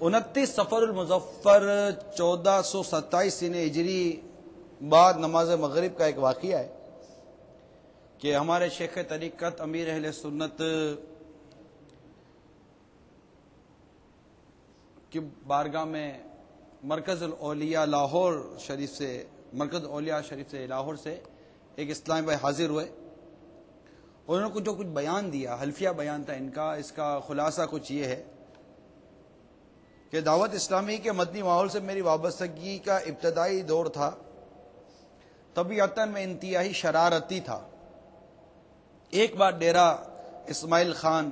29 سفر المظفر 1427 ہجری بعد نماز مغرب کا ایک واقعہ ہے کہ ہمارے شیخ طریقت امیر اہل سنت کی بارگاہ میں مرکز الاولیاء لاہور شریف سے لاہور سے ایک اسلامی بھائی حاضر ہوئے. انہوں نے جو کچھ بیان دیا، حلفیہ بیان تھا ان کا. اس کا خلاصہ کچھ یہ ہے کہ دعوت اسلامی کے مدنی ماحول سے میری وابستگی کا ابتدائی دور تھا. طبیعتاً میں انتہائی شرارتی تھا. ایک بار ڈیرہ اسماعیل خان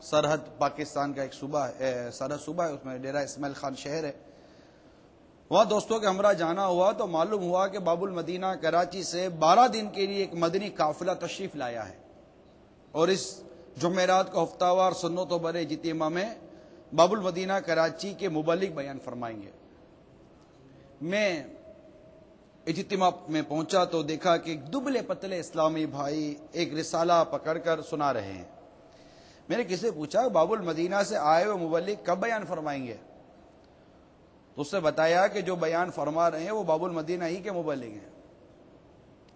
سرحد پاکستان کا ایک صوبہ ہے، سرحد صوبہ ہے، اس میں ڈیرہ اسماعیل خان شہر ہے. وہاں دوستوں کے ہمراہ جانا ہوا تو معلوم ہوا کہ باب المدینہ کراچی سے 12 دن کے لیے ایک مدنی قافلہ تشریف لایا ہے، اور اس جمعرات کو ہفتہ وار سنت و بر اجتماع میں باب المدینہ کراچی کے مبلغ بیان فرمائیں گے. میں اجتماع میں پہنچا تو دیکھا کہ ایک دبلے پتلے اسلامی بھائی ایک رسالہ پکڑ کر سنا رہے ہیں. میں نے کسی سے پوچھا باب المدینہ سے آئے ہوئے مبلغ کب بیان فرمائیں گے؟ تو اس نے بتایا کہ جو بیان فرما رہے ہیں وہ باب المدینہ ہی کے مبلغ ہیں.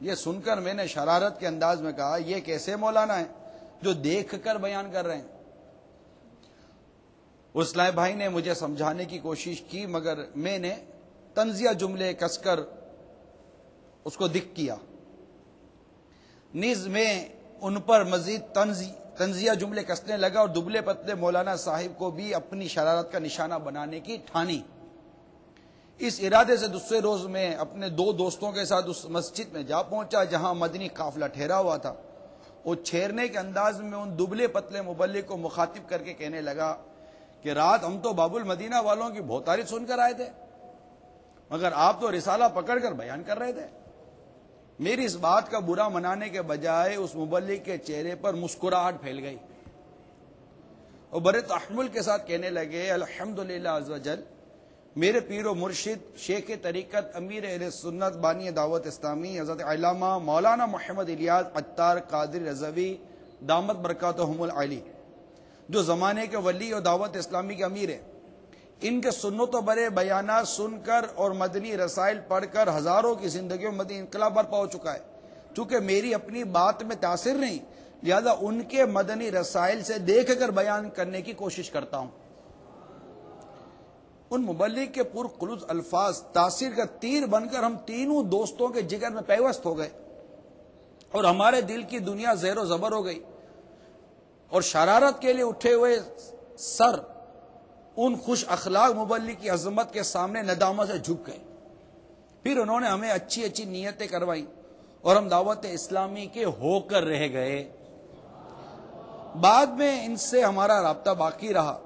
یہ سن کر میں نے شرارت کے انداز میں کہا یہ کیسے مولانا ہے جو دیکھ کر بیان کر رہے ہیں؟ اسلام بھائی نے مجھے سمجھانے کی کوشش کی، مگر میں نے طنزیہ جملے کس کر اس کو دکھ کیا. نیز میں ان پر مزید طنزیہ جملے کسنے لگا اور دبلے پتلے مولانا صاحب کو بھی اپنی شرارت کا نشانہ بنانے کی ٹھانی. اس ارادے سے دوسرے روز میں اپنے 2 دوستوں کے ساتھ اس مسجد میں جا پہنچا جہاں مدنی قافلہ ٹھہرا ہوا تھا. وہ چھیرنے کے انداز میں ان دبلے پتلے مبلغ کو مخاطب کر کے کہنے لگا کہ رات ہم تو باب المدینہ والوں کی بہت تعریف سن کر آئے تھے، مگر آپ تو رسالہ پکڑ کر بیان کر رہے تھے. میری اس بات کا برا منانے کے بجائے اس مبلغ کے چہرے پر مسکراہٹ پھیل گئی اور بڑے تحمل کے ساتھ کہنے لگے الحمدللہ عز وجل، میرے پیر و مرشد شیخ طریقت امیر اہل سنت بانی دعوت اسلامی حضرت علامہ مولانا محمد الیاس عطار قادری رضوی دامت برکاتہم العالی، جو زمانے کے ولی اور دعوت اسلامی کے امیر ہیں، ان کے سنت و برے بیانات سن کر اور مدنی رسائل پڑھ کر ہزاروں کی زندگیوں میں مدنی انقلاب برپا ہو چکا ہے. چونکہ میری اپنی بات میں تاثر نہیں، لہذا ان کے مدنی رسائل سے دیکھ کر بیان کرنے کی کوشش کرتا ہوں. ان مبلغ کے پرخلوص الفاظ تاثیر کا تیر بن کر ہم تینوں دوستوں کے جگر میں پیوست ہو گئے اور ہمارے دل کی دنیا زیر و زبر ہو گئی، اور شرارت کے لیے اٹھے ہوئے سر ان خوش اخلاق مبلغ کی عظمت کے سامنے ندامت سے جھک گئے. پھر انہوں نے ہمیں اچھی اچھی نیتیں کروائیں اور ہم دعوت اسلامی کے ہو کر رہ گئے. بعد میں ان سے ہمارا رابطہ باقی رہا.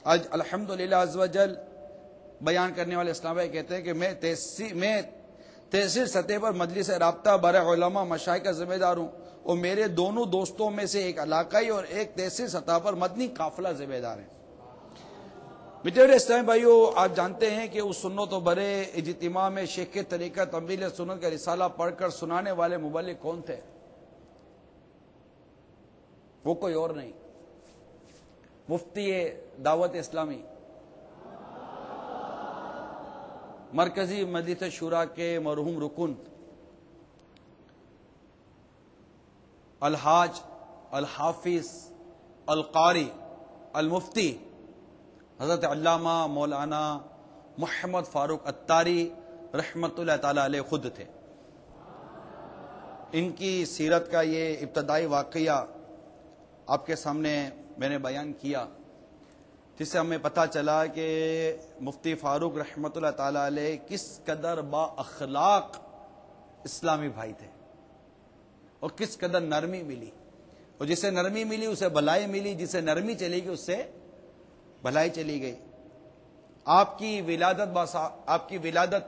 آج الحمدللہ عز وجل بیان کرنے والے اسلام بھائی کہتے ہیں کہ میں تحصیل سطح پر مجلس رابطہ برائے علماء مشائخ کا ذمہ دار ہوں، اور میرے دونوں دوستوں میں سے ایک علاقائی اور ایک تحصیل سطح پر مدنی قافلہ ذمہ دار ہیں. میٹھے اسلامی بھائیو، آپ جانتے ہیں کہ اس سنت و برے اجتماع میں شیخ طریقت امیر سنت کا رسالہ پڑھ کر سنانے والے مبلغ کون تھے؟ وہ کوئی اور نہیں، مفتی دعوت اسلامی، مرکزی مجلس شورا کے مرحوم رکن الحاج الحافظ القاری المفتی حضرت علامہ مولانا محمد فاروق عطاری رحمت اللہ تعالی علیہ خود تھے. ان کی سیرت کا یہ ابتدائی واقعہ آپ کے سامنے میں نے بیان کیا، جس سے ہمیں پتہ چلا کہ مفتی فاروق رحمت اللہ تعالی علیہ کس قدر با اخلاق اسلامی بھائی تھے اور کس قدر نرمی ملی، اور جسے نرمی ملی اسے بھلائی ملی، جسے نرمی چلی گئی اس سے بھلائی چلی گئی. آپ کی ولادت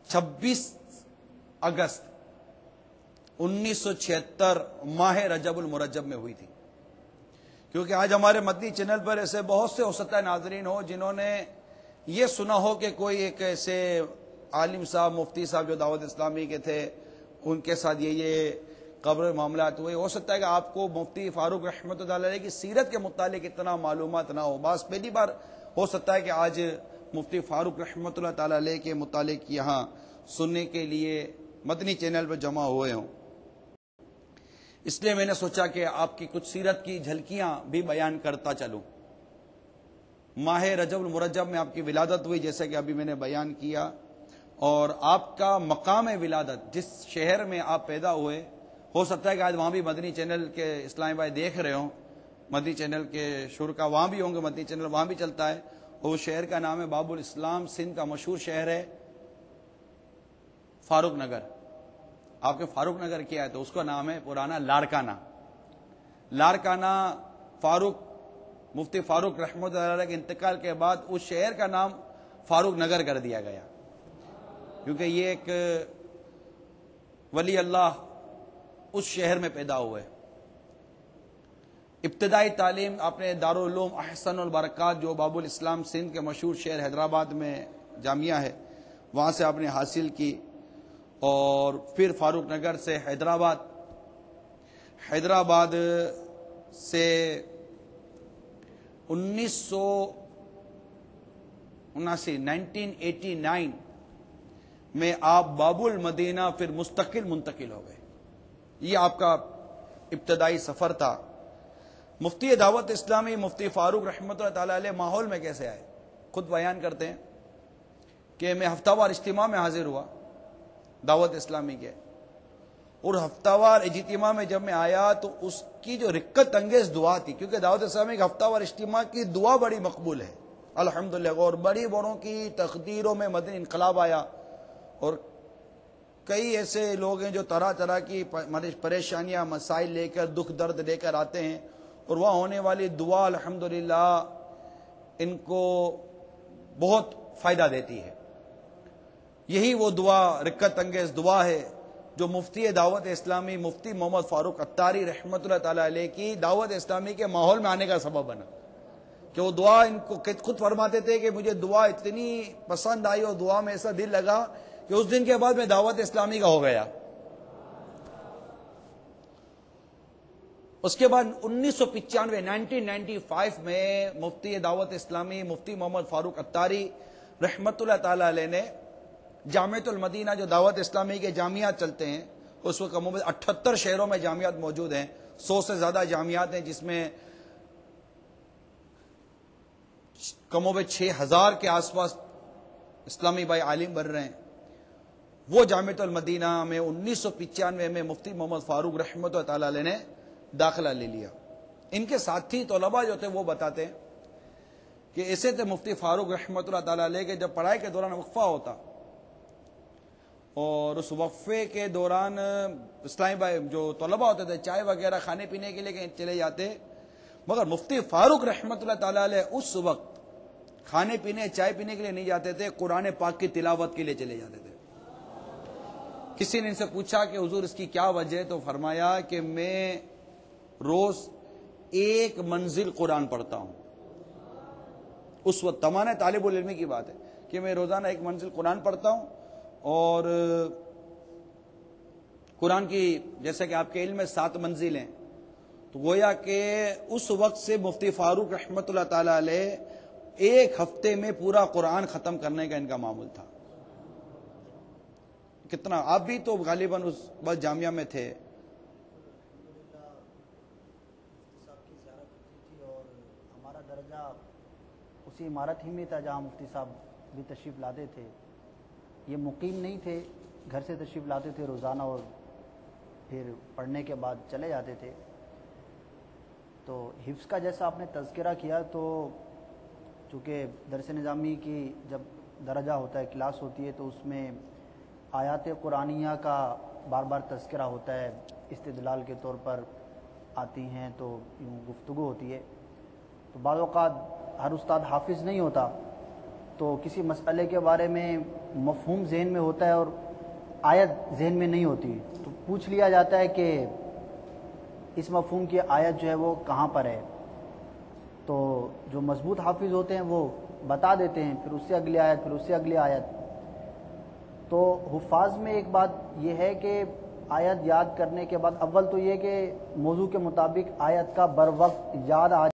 26 اگست 1976 ماہ رجب المرجب میں ہوئی تھی. کیونکہ آج ہمارے مدنی چینل پر ایسے بہت سے ہو سکتا ہے ناظرین ہو جنہوں نے یہ سنا ہو کہ کوئی ایک ایسے عالم صاحب مفتی صاحب جو دعوت اسلامی کے تھے ان کے ساتھ یہ قبر معاملات ہوئے. ہو سکتا ہے کہ آپ کو مفتی فاروق رحمت اللہ علیہ کی سیرت کے متعلق اتنا معلومات نہ ہو. بعض پہلی بار ہو سکتا ہے کہ آج مفتی فاروق رحمۃ اللہ تعالی علیہ کے متعلق یہاں سننے کے لیے مدنی چینل پر جمع ہوئے ہوں، اس لیے میں نے سوچا کہ آپ کی کچھ سیرت کی جھلکیاں بھی بیان کرتا چلوں۔ ماہ رجب المرجب میں آپ کی ولادت ہوئی، جیسے کہ ابھی میں نے بیان کیا، اور آپ کا مقام ولادت جس شہر میں آپ پیدا ہوئے، ہو سکتا ہے کہ آج وہاں بھی مدنی چینل کے اسلامی بھائی دیکھ رہے ہوں، مدنی چینل کے شرکا وہاں بھی ہوں گے، مدنی چینل وہاں بھی چلتا ہے، اور اس شہر کا نام ہے باب الاسلام، سندھ کا مشہور شہر ہے فاروق نگر۔ آپ کے فاروق نگر کیا ہے تو اس کا نام ہے پرانا لاڑکانہ۔ لاڑکانہ فاروق مفتی فاروق رحمۃ اللہ علیہ کے انتقال کے بعد اس شہر کا نام فاروق نگر کر دیا گیا، کیونکہ یہ ایک ولی اللہ اس شہر میں پیدا ہوئے۔ ابتدائی تعلیم اپنے دارالعلوم احسن البرکات جو باب الاسلام سندھ کے مشہور شہر حیدرآباد میں جامعہ ہے وہاں سے آپ نے حاصل کی، اور پھر فاروق نگر سے حیدرآباد سے 1989 میں آپ باب المدینہ پھر مستقل منتقل ہو گئے۔ یہ آپ کا ابتدائی سفر تھا۔ مفتی دعوت اسلامی مفتی فاروق رحمۃ اللہ تعالی علیہ ماحول میں کیسے آئے؟ خود بیان کرتے ہیں کہ میں ہفتہ وار اجتماع میں حاضر ہوا دعوت اسلامی کے، اور ہفتہ وار اجتماع میں جب میں آیا تو اس کی جو رکت انگیز دعا تھی، کیونکہ دعوت اسلامی کے ہفتہ وار اجتماع کی دعا بڑی مقبول ہے الحمدللہ، اور بڑی بڑوں کی تقدیروں میں مدنی انقلاب آیا، اور کئی ایسے لوگ ہیں جو طرح طرح کی پریشانیاں مسائل لے کر دکھ درد لے کر آتے ہیں، اور وہاں ہونے والی دعا الحمدللہ ان کو بہت فائدہ دیتی ہے۔ یہی وہ دعا رکت انگیز دعا ہے جو مفتی دعوت اسلامی مفتی محمد فاروق عطاری رحمۃ اللہ تعالی علیہ کی دعوت اسلامی کے ماحول میں آنے کا سبب بنا، کہ وہ دعا ان کو خود فرماتے تھے کہ مجھے دعا اتنی پسند آئی اور دعا میں ایسا دل لگا کہ اس دن کے بعد میں دعوت اسلامی کا ہو گیا۔ اس کے بعد 1995 میں مفتی دعوت اسلامی مفتی محمد فاروق عطاری رحمۃ اللہ تعالی علیہ نے جامعۃ المدینہ جو دعوت اسلامی کے جامعات چلتے ہیں، اس وقت 78 شہروں میں جامعات موجود ہیں، 100 سے زیادہ جامعات ہیں، جس میں کم و بیش 6000 کے آس پاس اسلامی بھائی عالم بن رہے ہیں۔ وہ جامعۃ المدینہ میں 1995 میں مفتی محمد فاروق رحمۃ اللہ تعالی علیہ نے داخلہ لے لیا۔ ان کے ساتھی طلباء جو تھے وہ بتاتے ہیں کہ ایسے تھے مفتی فاروق رحمۃ اللہ تعالی علیہ کے جب پڑھائی کے دوران وقفہ ہوتا، اور اس وقفے کے دوران اسلامی بھائی جو طلباء ہوتے تھے چائے وغیرہ کھانے پینے کے لیے چلے جاتے، مگر مفتی فاروق رحمۃ اللہ تعالی علیہ اس وقت کھانے پینے چائے پینے کے لیے نہیں جاتے تھے، قرآن پاک کی تلاوت کے لیے چلے جاتے تھے۔ کسی نے ان سے پوچھا کہ حضور اس کی کیا وجہ ہے، تو فرمایا کہ میں روز 1 منزل قرآن پڑھتا ہوں۔ اس وقت تمام طالب العلم کی بات ہے کہ میں روزانہ 1 منزل قرآن پڑھتا ہوں، اور قرآن کی جیسے کہ آپ کے علم میں 7 منزل ہیں، تو گویا کہ اس وقت سے مفتی فاروق رحمۃ اللہ تعالی علیہ 1 ہفتے میں پورا قرآن ختم کرنے کا ان کا معمول تھا۔ کتنا آپ بھی تو غالباً اس وقت جامعہ میں تھے۔ ہمارا درجہ اسی عمارت ہی میں تھا جہاں مفتی صاحب بھی تشریف لاتے تھے۔ یہ مقیم نہیں تھے، گھر سے تشریف لاتے تھے روزانہ، اور پھر پڑھنے کے بعد چلے جاتے تھے۔ تو حفظ کا جیسا آپ نے تذکرہ کیا، تو چونکہ درس نظامی کی جب درجہ ہوتا ہے، کلاس ہوتی ہے، تو اس میں آیات قرآنیہ کا بار بار تذکرہ ہوتا ہے، استدلال کے طور پر آتی ہیں، تو یوں گفتگو ہوتی ہے۔ تو بعض اوقات ہر استاد حافظ نہیں ہوتا، تو کسی مسئلے کے بارے میں مفہوم ذہن میں ہوتا ہے اور آیت ذہن میں نہیں ہوتی، تو پوچھ لیا جاتا ہے کہ اس مفہوم کی آیت جو ہے وہ کہاں پر ہے، تو جو مضبوط حافظ ہوتے ہیں وہ بتا دیتے ہیں، پھر اس سے اگلی آیت، پھر اس سے اگلی آیت۔ تو حفاظ میں ایک بات یہ ہے کہ آیت یاد کرنے کے بعد اول تو یہ کہ موضوع کے مطابق آیت کا بر وقت یاد آ